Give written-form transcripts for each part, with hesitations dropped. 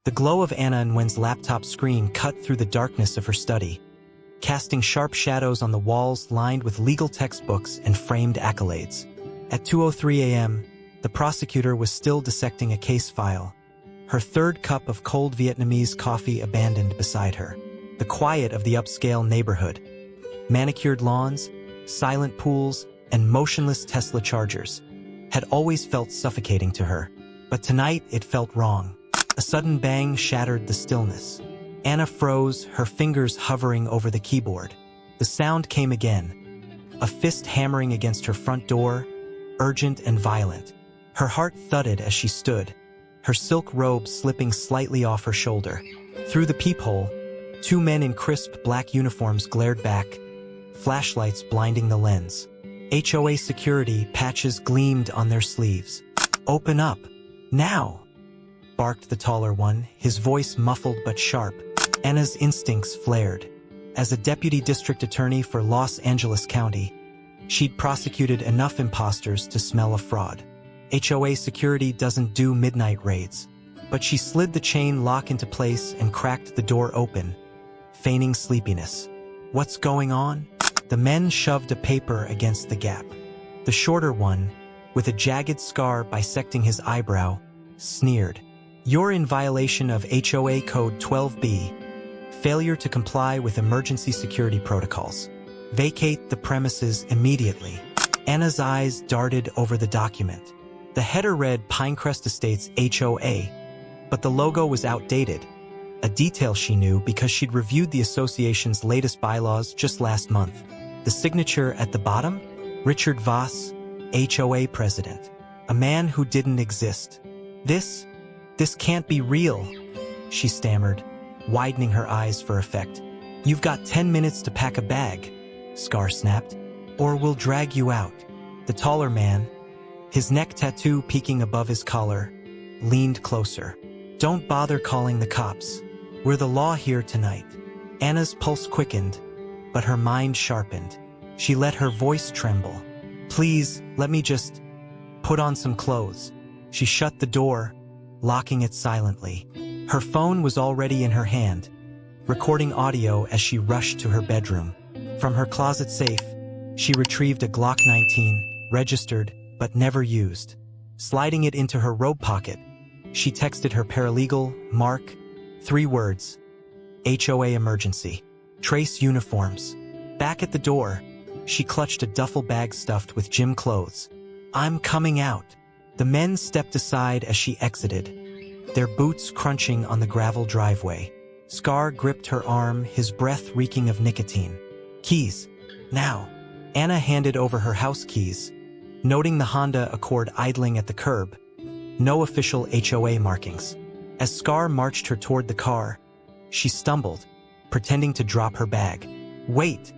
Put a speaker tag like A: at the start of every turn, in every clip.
A: The glow of Anna and Wen's laptop screen cut through the darkness of her study, casting sharp shadows on the walls lined with legal textbooks and framed accolades. At 2:03 a.m., the prosecutor was still dissecting a case file, her third cup of cold Vietnamese coffee abandoned beside her. The quiet of the upscale neighborhood, manicured lawns, silent pools, and motionless Tesla chargers, had always felt suffocating to her. But tonight it felt wrong. A sudden bang shattered the stillness. Anna froze, her fingers hovering over the keyboard. The sound came again, a fist hammering against her front door, urgent and violent. Her heart thudded as she stood, her silk robe slipping slightly off her shoulder. Through the peephole, two men in crisp black uniforms glared back, flashlights blinding the lens. HOA security patches gleamed on their sleeves. "Open up, now!" barked the taller one, his voice muffled but sharp. Anna's instincts flared. As a deputy district attorney for Los Angeles County, she'd prosecuted enough imposters to smell a fraud. HOA security doesn't do midnight raids, but she slid the chain lock into place and cracked the door open, feigning sleepiness. "What's going on?" The men shoved a paper against the gap. The shorter one, with a jagged scar bisecting his eyebrow, sneered. "You're in violation of HOA Code 12B, failure to comply with emergency security protocols. Vacate the premises immediately." Anna's eyes darted over the document. The header read Pinecrest Estates HOA, but the logo was outdated, a detail she knew because she'd reviewed the association's latest bylaws just last month. The signature at the bottom? Richard Voss, HOA president, a man who didn't exist. This can't be real," she stammered, widening her eyes for effect. "You've got 10 minutes to pack a bag," Scar snapped, "or we'll drag you out." The taller man, his neck tattoo peeking above his collar, leaned closer. "Don't bother calling the cops. We're the law here tonight." Anna's pulse quickened, but her mind sharpened. She let her voice tremble. "Please, let me just put on some clothes." She shut the door, locking it silently. Her phone was already in her hand, recording audio as she rushed to her bedroom. From her closet safe, she retrieved a Glock 19, registered but never used. Sliding it into her robe pocket, she texted her paralegal, Mark, 3 words: HOA emergency. Trace uniforms. Back at the door, she clutched a duffel bag stuffed with gym clothes. "I'm coming out." The men stepped aside as she exited, their boots crunching on the gravel driveway. Scar gripped her arm, his breath reeking of nicotine. "Keys. Now." Anna handed over her house keys, noting the Honda Accord idling at the curb. No official HOA markings. As Scar marched her toward the car, she stumbled, pretending to drop her bag. "Wait.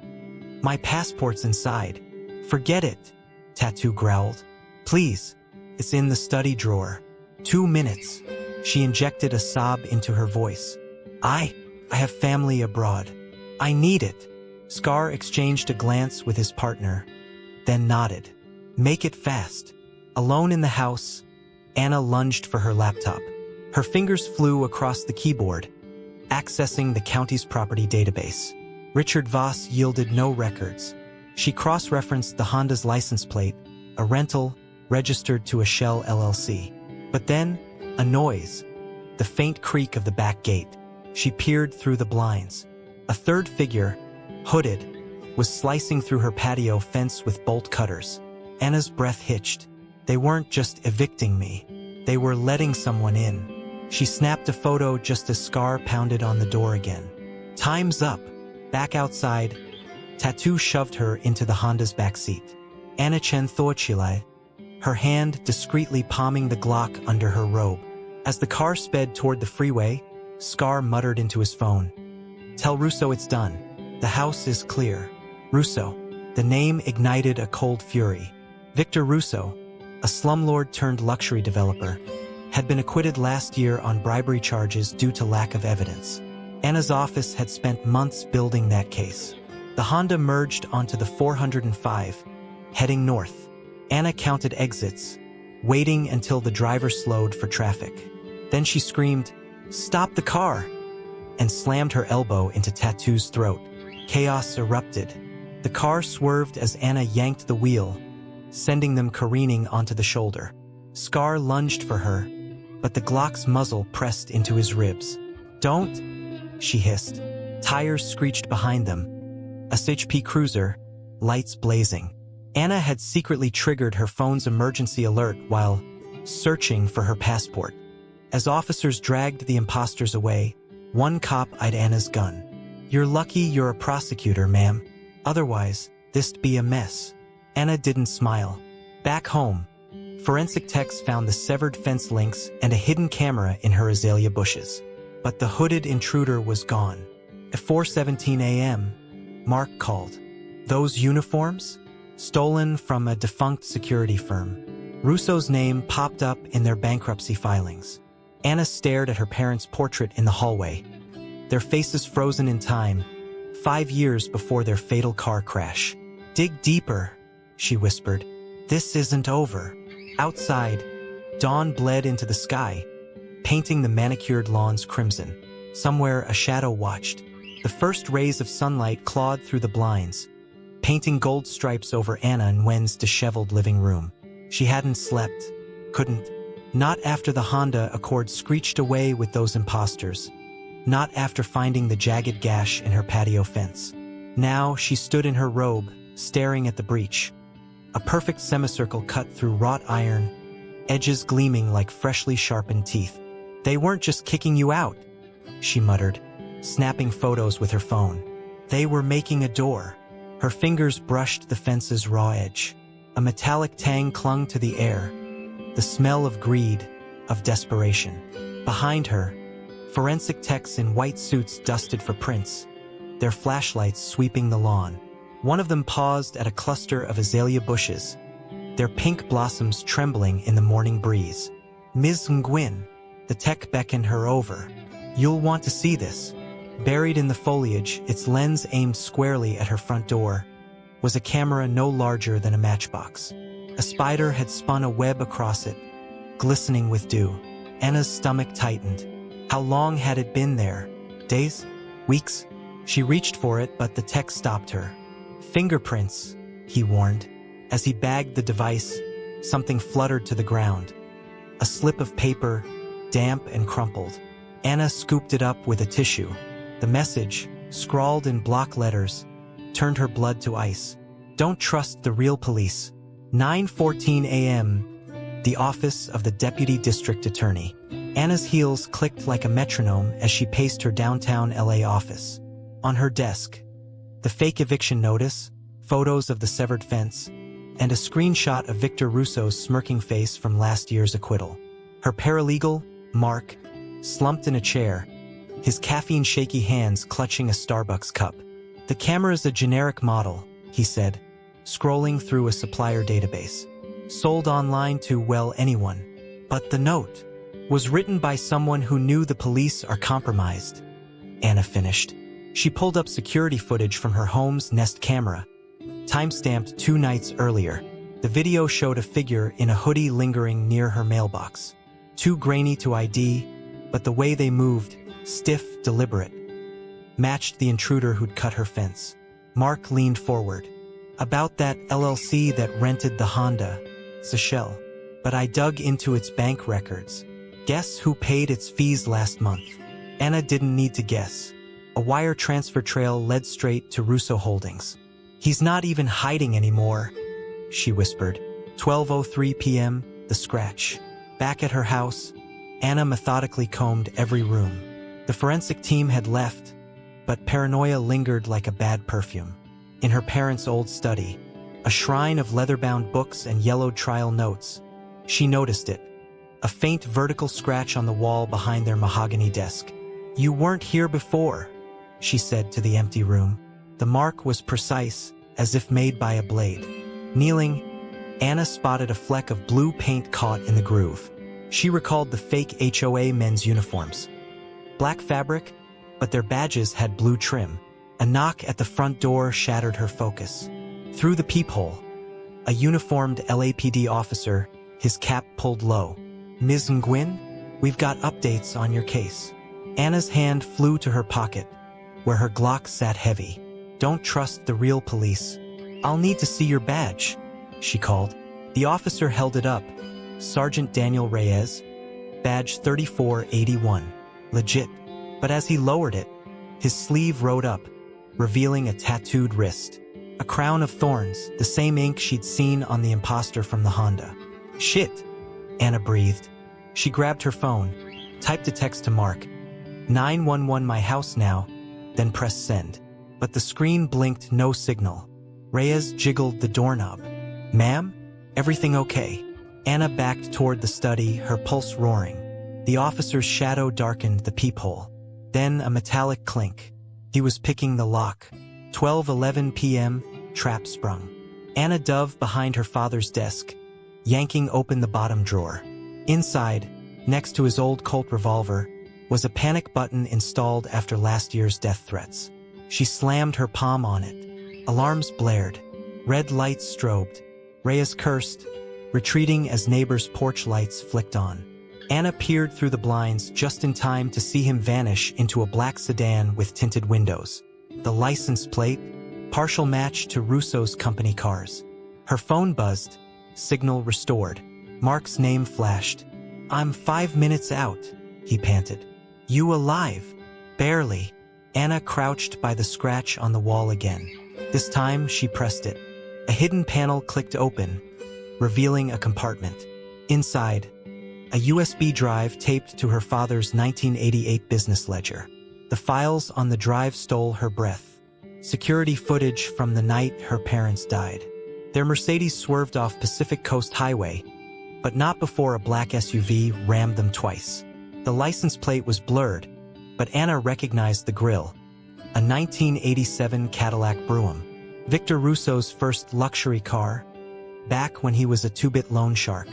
A: My passport's inside." "Forget it," Tattoo growled. "Please. It's in the study drawer." 2 minutes. She injected a sob into her voice. I have family abroad. I need it." Scar exchanged a glance with his partner, then nodded. "Make it fast." Alone in the house, Anna lunged for her laptop. Her fingers flew across the keyboard, accessing the county's property database. Richard Voss yielded no records. She cross-referenced the Honda's license plate, a rental, registered to a Shell LLC. But then, a noise. The faint creak of the back gate. She peered through the blinds. A third figure, hooded, was slicing through her patio fence with bolt cutters. Anna's breath hitched. They weren't just evicting me. They were letting someone in. She snapped a photo just as Scar pounded on the door again. "Time's up." Back outside, Tattoo shoved her into the Honda's backseat. Anna Chen Thoachilai, her hand discreetly palming the Glock under her robe. As the car sped toward the freeway, Scar muttered into his phone. "Tell Russo it's done. The house is clear." Russo. The name ignited a cold fury. Victor Russo, a slumlord turned luxury developer, had been acquitted last year on bribery charges due to lack of evidence. Anna's office had spent months building that case. The Honda merged onto the 405, heading north. Anna counted exits, waiting until the driver slowed for traffic. Then she screamed, "Stop the car!" and slammed her elbow into Tattoo's throat. Chaos erupted. The car swerved as Anna yanked the wheel, sending them careening onto the shoulder. Scar lunged for her, but the Glock's muzzle pressed into his ribs. "Don't!" she hissed. Tires screeched behind them. A SHP cruiser, lights blazing. Anna had secretly triggered her phone's emergency alert while searching for her passport. As officers dragged the imposters away, one cop eyed Anna's gun. "You're lucky you're a prosecutor, ma'am. Otherwise, this'd be a mess." Anna didn't smile. Back home, forensic techs found the severed fence links and a hidden camera in her azalea bushes. But the hooded intruder was gone. At 4:17 a.m., Mark called. "Those uniforms? Stolen from a defunct security firm." Russo's name popped up in their bankruptcy filings. Anna stared at her parents' portrait in the hallway, their faces frozen in time, 5 years before their fatal car crash. "Dig deeper," she whispered. "This isn't over." Outside, dawn bled into the sky, painting the manicured lawns crimson. Somewhere a shadow watched. The first rays of sunlight clawed through the blinds, painting gold stripes over Anna and Wen's disheveled living room. She hadn't slept. Couldn't. Not after the Honda Accord screeched away with those imposters. Not after finding the jagged gash in her patio fence. Now she stood in her robe, staring at the breach. A perfect semicircle cut through wrought iron, edges gleaming like freshly sharpened teeth. "They weren't just kicking you out," she muttered, snapping photos with her phone. "They were making a door." Her fingers brushed the fence's raw edge. A metallic tang clung to the air, the smell of greed, of desperation. Behind her, forensic techs in white suits dusted for prints, their flashlights sweeping the lawn. One of them paused at a cluster of azalea bushes, their pink blossoms trembling in the morning breeze. "Ms. Nguyen," the tech beckoned her over. "You'll want to see this." Buried in the foliage, its lens aimed squarely at her front door, was a camera no larger than a matchbox. A spider had spun a web across it, glistening with dew. Anna's stomach tightened. How long had it been there? Days? Weeks? She reached for it, but the tech stopped her. "Fingerprints," he warned. As he bagged the device, something fluttered to the ground. A slip of paper, damp and crumpled. Anna scooped it up with a tissue. The message, scrawled in block letters, turned her blood to ice. "Don't trust the real police." 9:14 a.m., the office of the Deputy District Attorney. Anna's heels clicked like a metronome as she paced her downtown LA office. On her desk, the fake eviction notice, photos of the severed fence, and a screenshot of Victor Russo's smirking face from last year's acquittal. Her paralegal, Mark, slumped in a chair, his caffeine-shaky hands clutching a Starbucks cup. "The camera's a generic model," he said, scrolling through a supplier database. "Sold online to, well, anyone. But the note was written by someone who knew the police are compromised," Anna finished. She pulled up security footage from her home's Nest camera, time-stamped 2 nights earlier. The video showed a figure in a hoodie lingering near her mailbox. Too grainy to ID, but the way they moved, stiff, deliberate, matched the intruder who'd cut her fence. Mark leaned forward. "About that LLC that rented the Honda, Seychelles. But I dug into its bank records. Guess who paid its fees last month?" Anna didn't need to guess. A wire transfer trail led straight to Russo Holdings. "He's not even hiding anymore," she whispered. 12:03 p.m., the scratch. Back at her house, Anna methodically combed every room. The forensic team had left, but paranoia lingered like a bad perfume. In her parents' old study, a shrine of leather-bound books and yellowed trial notes, she noticed it. A faint vertical scratch on the wall behind their mahogany desk. "You weren't here before," she said to the empty room. The mark was precise, as if made by a blade. Kneeling, Anna spotted a fleck of blue paint caught in the groove. She recalled the fake HOA men's uniforms. Black fabric, but their badges had blue trim. A knock at the front door shattered her focus. Through the peephole, a uniformed LAPD officer, his cap pulled low. "Ms. Nguyen, we've got updates on your case." Anna's hand flew to her pocket, where her Glock sat heavy. "Don't trust the real police. I'll need to see your badge," she called. The officer held it up. "Sergeant Daniel Reyes, badge 3481. Legit." But as he lowered it, his sleeve rode up, revealing a tattooed wrist. A crown of thorns, the same ink she'd seen on the imposter from the Honda. "Shit," Anna breathed. She grabbed her phone, typed a text to Mark. 911 my house now, then pressed send. But the screen blinked no signal. Reyes jiggled the doorknob. "Ma'am? Everything okay?" Anna backed toward the study, her pulse roaring. The officer's shadow darkened the peephole. Then a metallic clink. He was picking the lock. 12:11 p.m., trap sprung. Anna dove behind her father's desk, yanking open the bottom drawer. Inside, next to his old Colt revolver, was a panic button installed after last year's death threats. She slammed her palm on it. Alarms blared. Red lights strobed. Reyes cursed, retreating as neighbors' porch lights flicked on. Anna peered through the blinds just in time to see him vanish into a black sedan with tinted windows. The license plate, partial match to Russo's company cars. Her phone buzzed, signal restored. Mark's name flashed. "I'm 5 minutes out," he panted. "You alive?" "Barely." Anna crouched by the scratch on the wall again. This time she pressed it. A hidden panel clicked open, revealing a compartment. Inside, a USB drive taped to her father's 1988 business ledger. The files on the drive stole her breath. Security footage from the night her parents died. Their Mercedes swerved off Pacific Coast Highway, but not before a black SUV rammed them twice. The license plate was blurred, but Anna recognized the grille. A 1987 Cadillac Brougham. Victor Russo's first luxury car, back when he was a two-bit loan shark.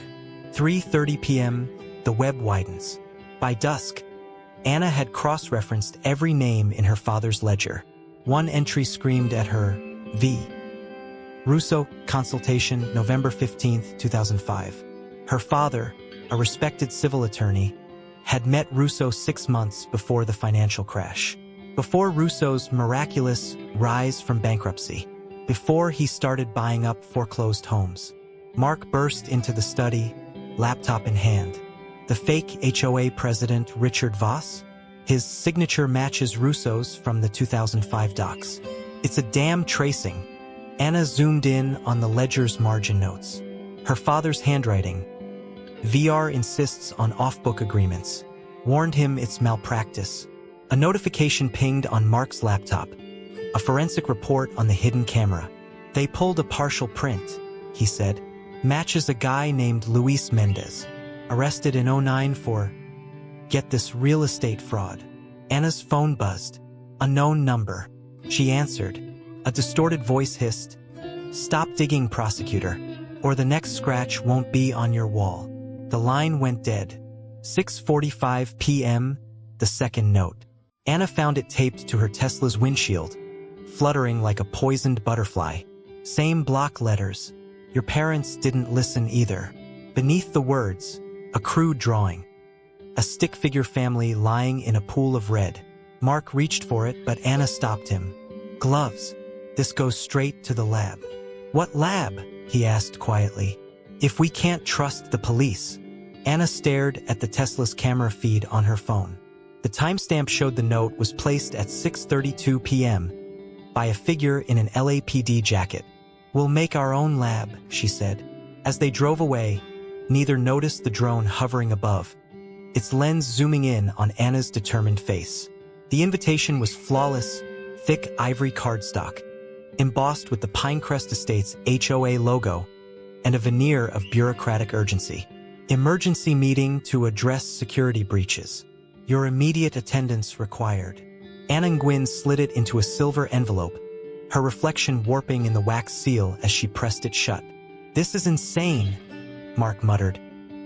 A: 3:30 p.m., the web widens. By dusk, Anna had cross-referenced every name in her father's ledger. One entry screamed at her, V. Russo, consultation, November 15, 2005. Her father, a respected civil attorney, had met Russo 6 months before the financial crash. Before Russo's miraculous rise from bankruptcy. Before he started buying up foreclosed homes. Mark burst into the study, laptop in hand. The fake HOA president, Richard Voss? His signature matches Russo's from the 2005 docs. It's a damn tracing. Anna zoomed in on the ledger's margin notes. Her father's handwriting. VR insists on off-book agreements. Warned him it's malpractice. A notification pinged on Mark's laptop. A forensic report on the hidden camera. They pulled a partial print, he said. Matches a guy named Luis Mendez. Arrested in '09 for, get this, real estate fraud. Anna's phone buzzed. Unknown number. She answered. A distorted voice hissed, "Stop digging, prosecutor, or the next scratch won't be on your wall." The line went dead. 6:45 p.m., the second note. Anna found it taped to her Tesla's windshield, fluttering like a poisoned butterfly. Same block letters. Your parents didn't listen either. Beneath the words, a crude drawing. A stick figure family lying in a pool of red. Mark reached for it, but Anna stopped him. "Gloves. This goes straight to the lab." "What lab?" he asked quietly. "If we can't trust the police." Anna stared at the Tesla's camera feed on her phone. The timestamp showed the note was placed at 6:32 p.m. by a figure in an LAPD jacket. "We'll make our own lab," she said. As they drove away, neither noticed the drone hovering above, its lens zooming in on Anna's determined face. The invitation was flawless, thick ivory cardstock, embossed with the Pinecrest Estates HOA logo and a veneer of bureaucratic urgency. Emergency meeting to address security breaches. Your immediate attendance required. Anna Gwynn slid it into a silver envelope, her reflection warping in the wax seal as she pressed it shut. "This is insane," Mark muttered,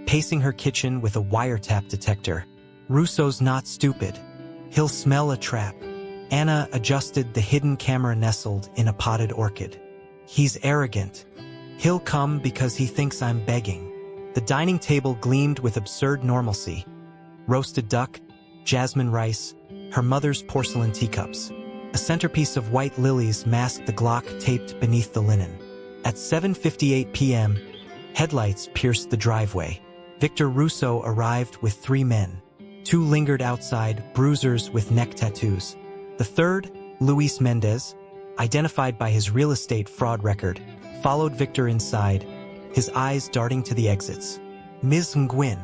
A: pacing her kitchen with a wiretap detector. "Russo's not stupid. He'll smell a trap." Anna adjusted the hidden camera nestled in a potted orchid. "He's arrogant. He'll come because he thinks I'm begging." The dining table gleamed with absurd normalcy. Roasted duck, jasmine rice, her mother's porcelain teacups. A centerpiece of white lilies masked the Glock taped beneath the linen. At 7:58 p.m., headlights pierced the driveway. Victor Russo arrived with 3 men. 2 lingered outside, bruisers with neck tattoos. The third, Luis Mendez, identified by his real estate fraud record, followed Victor inside, his eyes darting to the exits. Ms. Nguyen.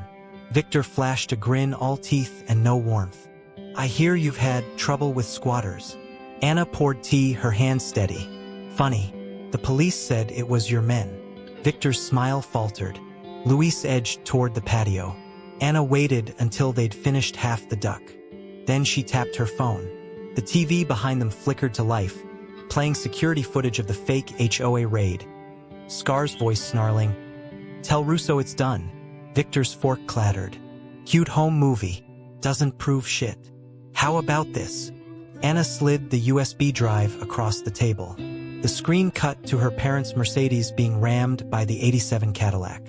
A: Victor flashed a grin, all teeth and no warmth. I hear you've had trouble with squatters. Anna poured tea, her hand steady. Funny. The police said it was your men. Victor's smile faltered. Luis edged toward the patio. Anna waited until they'd finished half the duck. Then she tapped her phone. The TV behind them flickered to life, playing security footage of the fake HOA raid. Scar's voice snarling, "Tell Russo it's done." Victor's fork clattered. "Cute home movie. Doesn't prove shit. How about this?" Anna slid the USB drive across the table. The screen cut to her parents' Mercedes being rammed by the '87 Cadillac.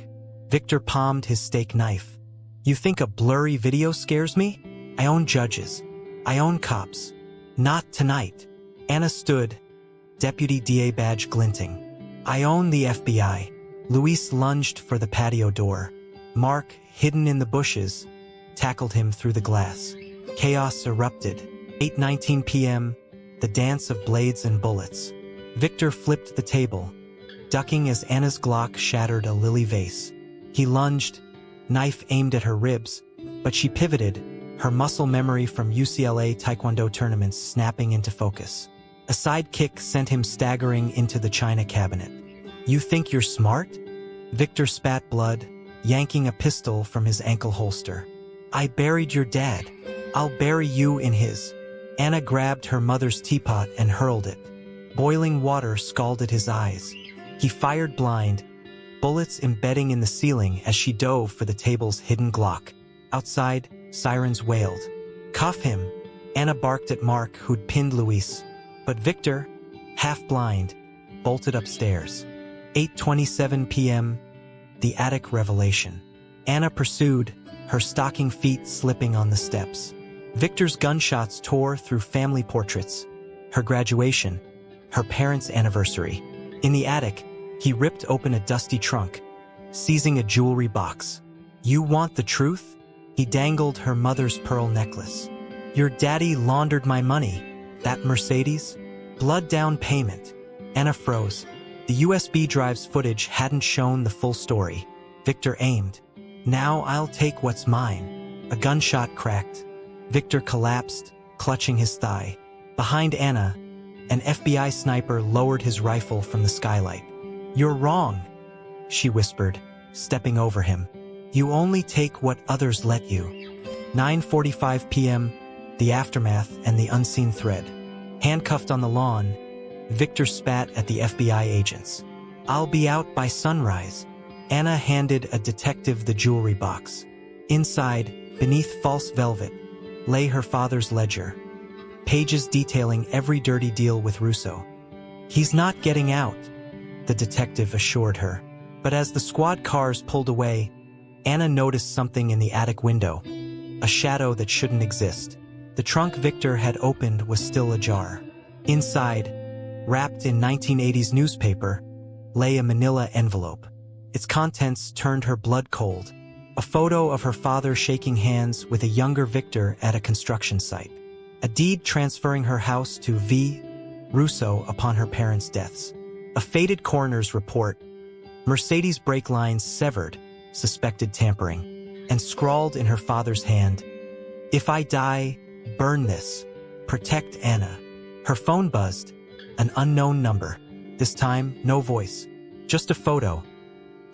A: Victor palmed his steak knife. "You think a blurry video scares me? I own judges. I own cops. Not tonight." Anna stood, Deputy DA badge glinting. "I own the FBI." Luis lunged for the patio door. Mark, hidden in the bushes, tackled him through the glass. Chaos erupted. 8:19 p.m., the dance of blades and bullets. Victor flipped the table, ducking as Anna's Glock shattered a lily vase. He lunged, knife aimed at her ribs, but she pivoted, her muscle memory from UCLA Taekwondo tournaments snapping into focus. A side kick sent him staggering into the china cabinet. "You think you're smart?" Victor spat blood, yanking a pistol from his ankle holster. "I buried your dad. I'll bury you in his." Anna grabbed her mother's teapot and hurled it. Boiling water scalded his eyes. He fired blind, bullets embedding in the ceiling as she dove for the table's hidden Glock. Outside, sirens wailed. "Cuff him!" Anna barked at Mark, who'd pinned Luis. But Victor, half blind, bolted upstairs. 8:27 p.m., the attic revelation. Anna pursued, her stocking feet slipping on the steps. Victor's gunshots tore through family portraits, her graduation, her parents' anniversary. In the attic, he ripped open a dusty trunk, seizing a jewelry box. "You want the truth?" He dangled her mother's pearl necklace. "Your daddy laundered my money. That Mercedes? Blood down payment." Anna froze. The USB drive's footage hadn't shown the full story. Victor aimed. "Now I'll take what's mine." A gunshot cracked. Victor collapsed, clutching his thigh. Behind Anna, an FBI sniper lowered his rifle from the skylight. "You're wrong," she whispered, stepping over him. "You only take what others let you." 9:45 p.m., the aftermath and the unseen thread. Handcuffed on the lawn, Victor spat at the FBI agents. "I'll be out by sunrise." Anna handed a detective the jewelry box. Inside, beneath false velvet, lay her father's ledger, pages detailing every dirty deal with Russo. "He's not getting out," the detective assured her. But as the squad cars pulled away, Anna noticed something in the attic window, a shadow that shouldn't exist. The trunk Victor had opened was still ajar. Inside, wrapped in 1980s newspaper, lay a manila envelope. Its contents turned her blood cold. A photo of her father shaking hands with a younger Victor at a construction site. A deed transferring her house to V. Russo upon her parents' deaths. A faded coroner's report. Mercedes brake lines severed, suspected tampering. And scrawled in her father's hand, "If I die, burn this. Protect Anna." Her phone buzzed. An unknown number. This time, no voice. Just a photo.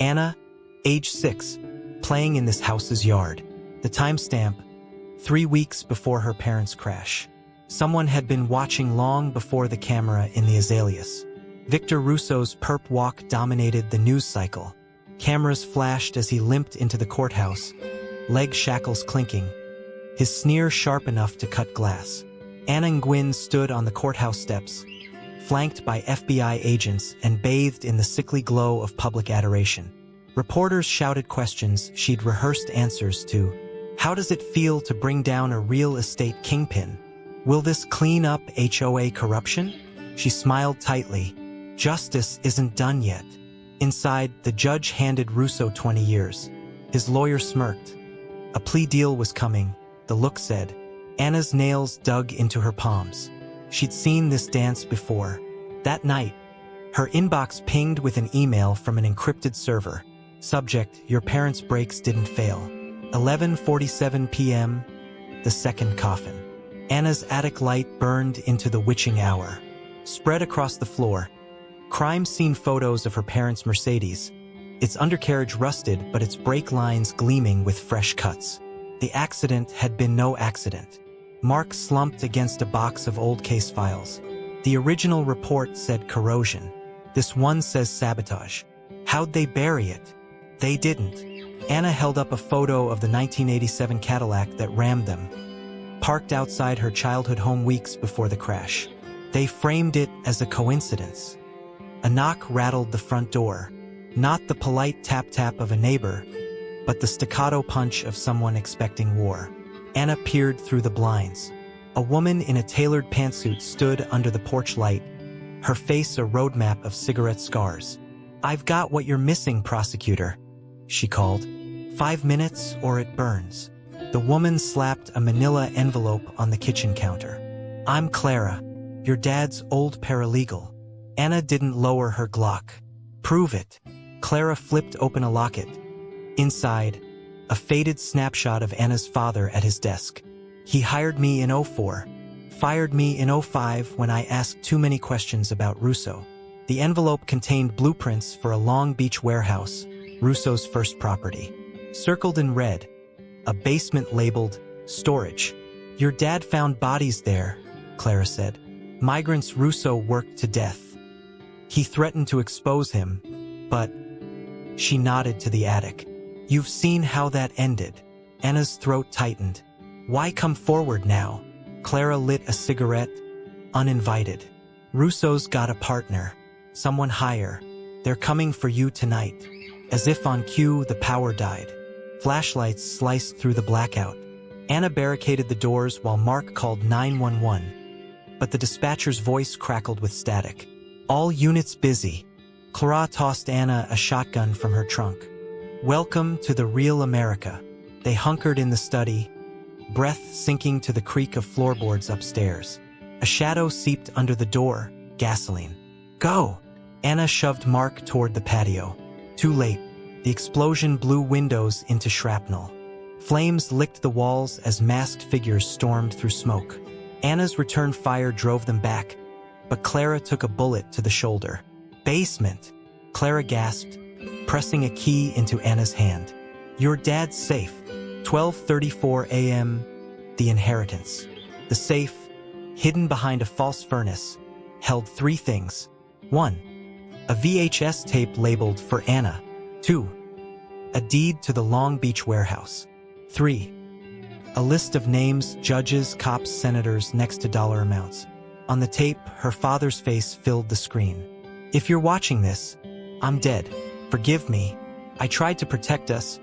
A: Anna, age 6, playing in this house's yard. The timestamp, 3 weeks before her parents' crash. Someone had been watching long before the camera in the azaleas. Victor Russo's perp walk dominated the news cycle. Cameras flashed as he limped into the courthouse, leg shackles clinking, his sneer sharp enough to cut glass. Anna Nguyen stood on the courthouse steps, flanked by FBI agents and bathed in the sickly glow of public adoration. Reporters shouted questions she'd rehearsed answers to, How does it feel to bring down a real estate kingpin? Will this clean up HOA corruption? She smiled tightly. Justice isn't done yet. Inside, the judge handed Russo 20 years. His lawyer smirked. A plea deal was coming, the look said. Anna's nails dug into her palms. She'd seen this dance before. That night, her inbox pinged with an email from an encrypted server. Subject, your parents' brakes didn't fail. 11:47 p.m., the second coffin. Anna's attic light burned into the witching hour. Spread across the floor, crime scene photos of her parents' Mercedes. Its undercarriage rusted, but its brake lines gleaming with fresh cuts. The accident had been no accident. Mark slumped against a box of old case files. The original report said corrosion. This one says sabotage. How'd they bury it? They didn't. Anna held up a photo of the 1987 Cadillac that rammed them, parked outside her childhood home weeks before the crash. They framed it as a coincidence. A knock rattled the front door. Not the polite tap-tap of a neighbor, but the staccato punch of someone expecting war. Anna peered through the blinds. A woman in a tailored pantsuit stood under the porch light, her face a roadmap of cigarette scars. "I've got what you're missing, prosecutor," she called. 5 minutes or it burns." The woman slapped a manila envelope on the kitchen counter. "I'm Clara, your dad's old paralegal." Anna didn't lower her Glock. "Prove it." Clara flipped open a locket. Inside, a faded snapshot of Anna's father at his desk. "He hired me in '04, fired me in '05 when I asked too many questions about Russo." The envelope contained blueprints for a Long Beach warehouse, Russo's first property. Circled in red, a basement labeled storage. "Your dad found bodies there," Clara said. "Migrants Russo worked to death. He threatened to expose him, but..." She nodded to the attic. "You've seen how that ended." Anna's throat tightened. "Why come forward now?" Clara lit a cigarette, uninvited. "Russo's got a partner. Someone higher. They're coming for you tonight." As if on cue, the power died. Flashlights sliced through the blackout. Anna barricaded the doors while Mark called 911. But the dispatcher's voice crackled with static. "All units busy." Clara tossed Anna a shotgun from her trunk. "Welcome to the real America." They hunkered in the study, breath sinking to the creak of floorboards upstairs. A shadow seeped under the door, gasoline. "Go!" Anna shoved Mark toward the patio. Too late. The explosion blew windows into shrapnel. Flames licked the walls as masked figures stormed through smoke. Anna's return fire drove them back, but Clara took a bullet to the shoulder. "Basement!" Clara gasped, pressing a key into Anna's hand. "Your dad's safe." 12:34 a.m. The inheritance. The safe, hidden behind a false furnace, held 3 things. 1. A VHS tape labeled "For Anna." 2. A deed to the Long Beach warehouse. 3. A list of names, judges, cops, senators next to dollar amounts. On the tape, her father's face filled the screen. "If you're watching this, I'm dead. Forgive me. I tried to protect us,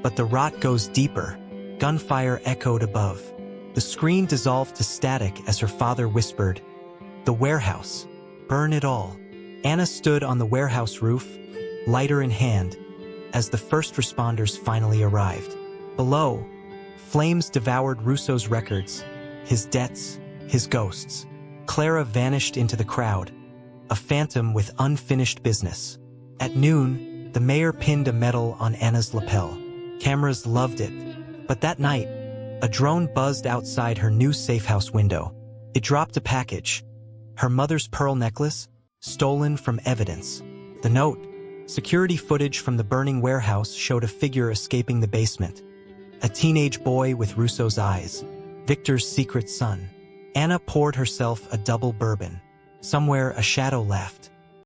A: but the rot goes deeper." Gunfire echoed above. The screen dissolved to static as her father whispered, "The warehouse. Burn it all." Anna stood on the warehouse roof, lighter in hand, as the first responders finally arrived. Below, flames devoured Russo's records, his debts, his ghosts. Clara vanished into the crowd, a phantom with unfinished business. At noon, the mayor pinned a medal on Anna's lapel. Cameras loved it. But that night, a drone buzzed outside her new safehouse window. It dropped a package. Her mother's pearl necklace, stolen from evidence. The note, security footage from the burning warehouse, showed a figure escaping the basement. A teenage boy with Russo's eyes. Victor's secret son. Anna poured herself a double bourbon. Somewhere a shadow laughed.